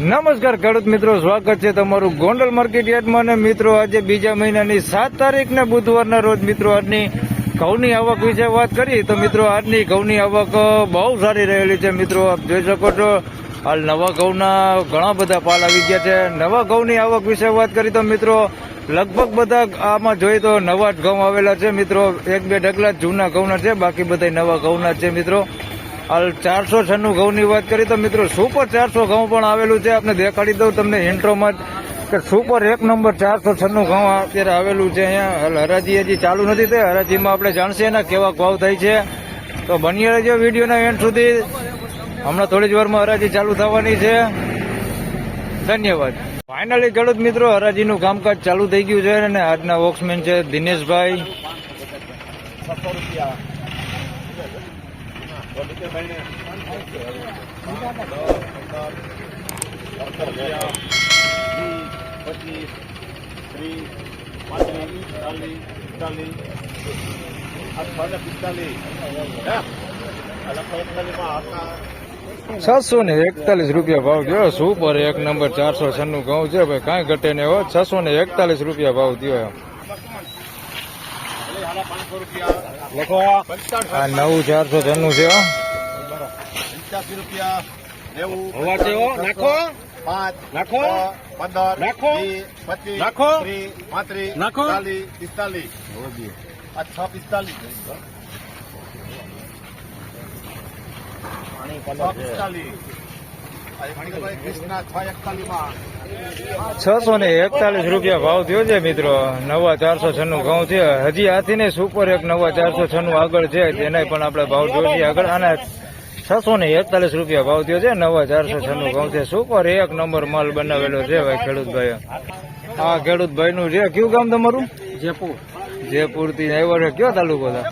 નમસ્કાર ખેડૂત મિત્રો, સ્વાગત છે તમારું ગોંડલ માર્કેટ યાર્ડમાં. અને મિત્રો આજે બીજા મહિનાની 7 તારીખને બુધવારના રોજ મિત્રો આજની ઘઉંની આવક વિશે વાત કરીએ તો મિત્રો આજની ઘઉંની આવક બહુ સારી રહેલી છે. મિત્રો આપ જોઈ શકો છો હાલ નવા ઘઉંના ઘણા બધા પાલ આવી ગયા છે. નવા ઘઉંની આવક વિશે વાત કરીએ તો મિત્રો લગભગ બધા આમાં જોઈએ તો નવા જ ઘઉં આવેલા છે. મિત્રો એક બે ઢગલા જૂના ઘઉંના છે, બાકી બધા નવા ઘઉંના છે. મિત્રો હાલ 496 ઘઉંની વાત કરીએ તો મિત્રો સુપર 400 ઘઉં પણ આવેલું છે. આપને દેખાડી દઉં તમને ઇન્ટ્રોમાં કે સુપર એક નંબર 496 ઘઉં અત્યારે આવેલું છે. અહીંયા હાલ હરાજી હજી ચાલુ નથી થઈ. હરાજીમાં આપણે જાણશે એના કેવા ભાવ થાય છે, તો બની રહેજો વિડીયોના એન્ડ સુધી. હમણાં થોડી જ વારમાં હરાજી ચાલુ થવાની છે. ધન્યવાદ. ફાઇનલી ખેડૂત મિત્રો હરાજીનું કામકાજ ચાલુ થઈ ગયું છે અને આજના વોક્સમેન છે દિનેશભાઈ. 600 રૂપિયા ₹641 ભાવ થયો. સુપર એક નંબર 496 ઘઉં છે ભાઈ, કાંઈ ઘટે નહીં હો. ₹641 ભાવ થયો. લખો આ નવું 496 છે. 85 રૂપિયા 90 નાખો 5 નાખો 15 નાખો 20 25 નાખો 30 35 નાખો 40 45 આ 645 ₹641 ભાવ થયો છે. મિત્રો નવા 496 ઘઉં છે. હજી આથી ને સુપર એક નવા 496 આગળ છે, તેના પણ આપણે ભાવ જોઈએ આગળ. અને ₹641 ભાવ થયો છે. નવા 496 ઘઉં છે. સુપર એક નંબર માલ બનાવેલો છે ભાઈ ખેડૂતભાઈ. આ ખેડૂતભાઈ નું છે. કયું ગામ તમારું? જયપુર. જયપુર થી આવ્યો છે. કયો તાલુકો હતા?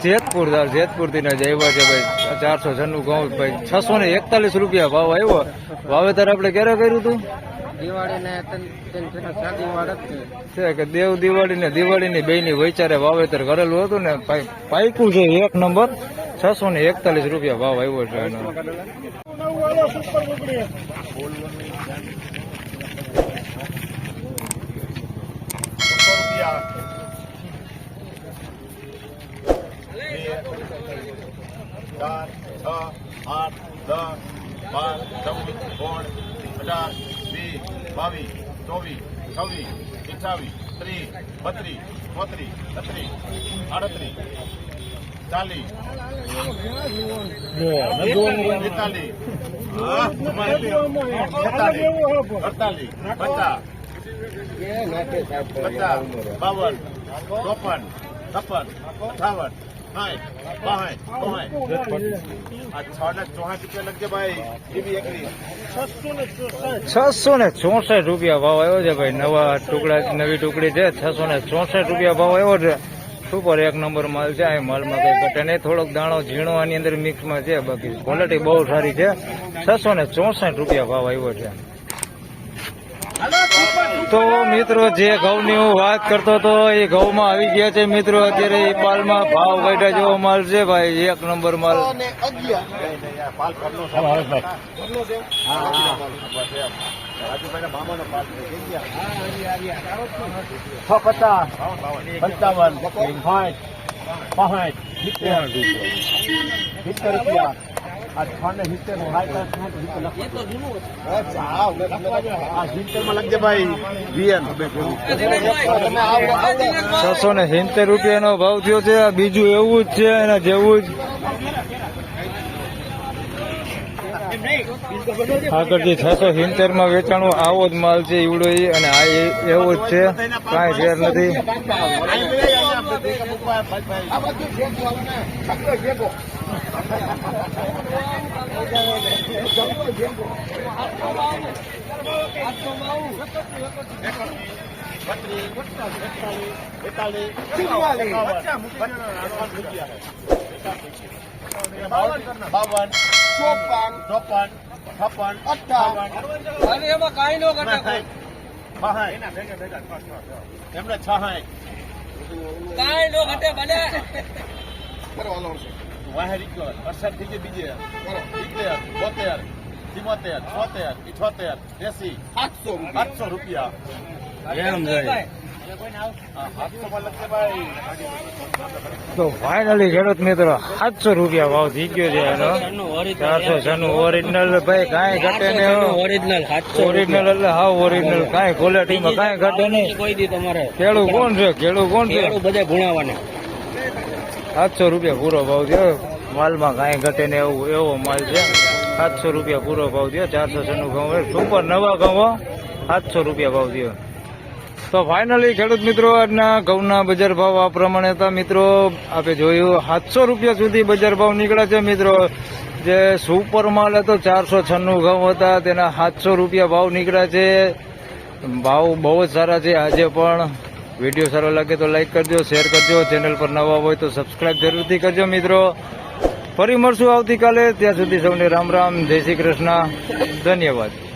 જેતપુર થી જ આવ્યા છે ભાઈ. 496 ઘઉં ભાઈ. ₹641 ભાવ આવ્યો. વાવેતર આપણે ક્યારે કર્યું હતું? છે કે દેવ દિવાળી ને દિવાળીની બેની વૈચારે વાવેતર કરેલું હતું ને પાયકું છે એક નંબર. ₹641 ભાવ આવ્યો છે એનો. ચાર 6 8 10 12 13 14 15 16 17 18 19 20 ₹664 ભાવ આવ્યો છે ભાઈ. નવા ટુકડા નવી ટુકડી છે. ₹664 ભાવ આવ્યો છે. સુપર એક નંબર માલ છે. આ માલમાં કઈ ઘટે નહીં. થોડોક દાણો ઝીણો આની અંદર મિક્સમાં છે, બાકી ક્વોલિટી બહુ સારી છે. ₹664 ભાવ આવ્યો છે. તો મિત્રો જે ઘઉંની હું વાત કરતો હતો એ ઘઉંમાં આવી ગયા છે. મિત્રો અત્યારે એ પાલમાં ભાવ કાઢ્યા જેવો માલ છે ભાઈ. એક નંબર માલ. ₹670 નો ભાવ થયો છે. બીજું એવું જ છે એના જેવું જ. આગળથી 670 માં વેચાણું આવો જ માલ છે ઈવડો. અને આ એવો જ છે, કાંઈ ફેર નથી. બાવન 54 56 એમાં કઈ નો ઘટે. એમને 66 કાઈ નો ઘટે બને. વાહે 68 થી બીજે 72 72 74, 76, 78, 80, 800 રૂપિયા. એમ જાય. 700 માં લખજે ભાઈ. તો ફાઇનલી ખેડૂત મિત્રો 700 રૂપિયા ભાવ થઈ ગયો છે એનો 496 ઓરિજિનલ ભાઈ કાંઈ ઘટે નહીં ઓરિજિનલ 700 ઓરિજિનલ એટલે હાવ ઓરિજિનલ કાંઈ ક્વોલિટીમાં કાંઈ ઘટે નહીં કોઈ દી તમારે ખેડૂત કોણ છે ખેડૂત કોણ છે ખેડૂત બધા ગુણાવાના 700 રૂપિયા પૂરો ભાવ થયો માલમાં કાંઈ ઘટે ને એવો માલ છે 700 રૂપિયા પૂરો ભાવ થયો 496 ઘઉં સુપર નવા ઘઉં 700 રૂપિયા ભાવ થયો તો ફાઇનલી ખેડૂત મિત્રો આજના ઘઉંના બજાર ભાવ આ પ્રમાણે હતા મિત્રો આપણે જોયું 700 રૂપિયા સુધી બજાર ભાવ નીકળ્યા છે મિત્રો જે સુપર માલ હતો 496 ઘઉં હતા તેના 700 રૂપિયા ભાવ નીકળ્યા છે ભાવ બહુ જ સારા છે આજે પણ વિડીયો સારો લાગે તો લાઈક કરજો શેર કરજો ચેનલ પર નવા હોય તો સબસ્ક્રાઇબ જરૂરથી કરજો મિત્રો ફરી મળશું આવતીકાલે ત્યાં સુધી સૌને રામ રામ જય શ્રી કૃષ્ણ ધન્યવાદ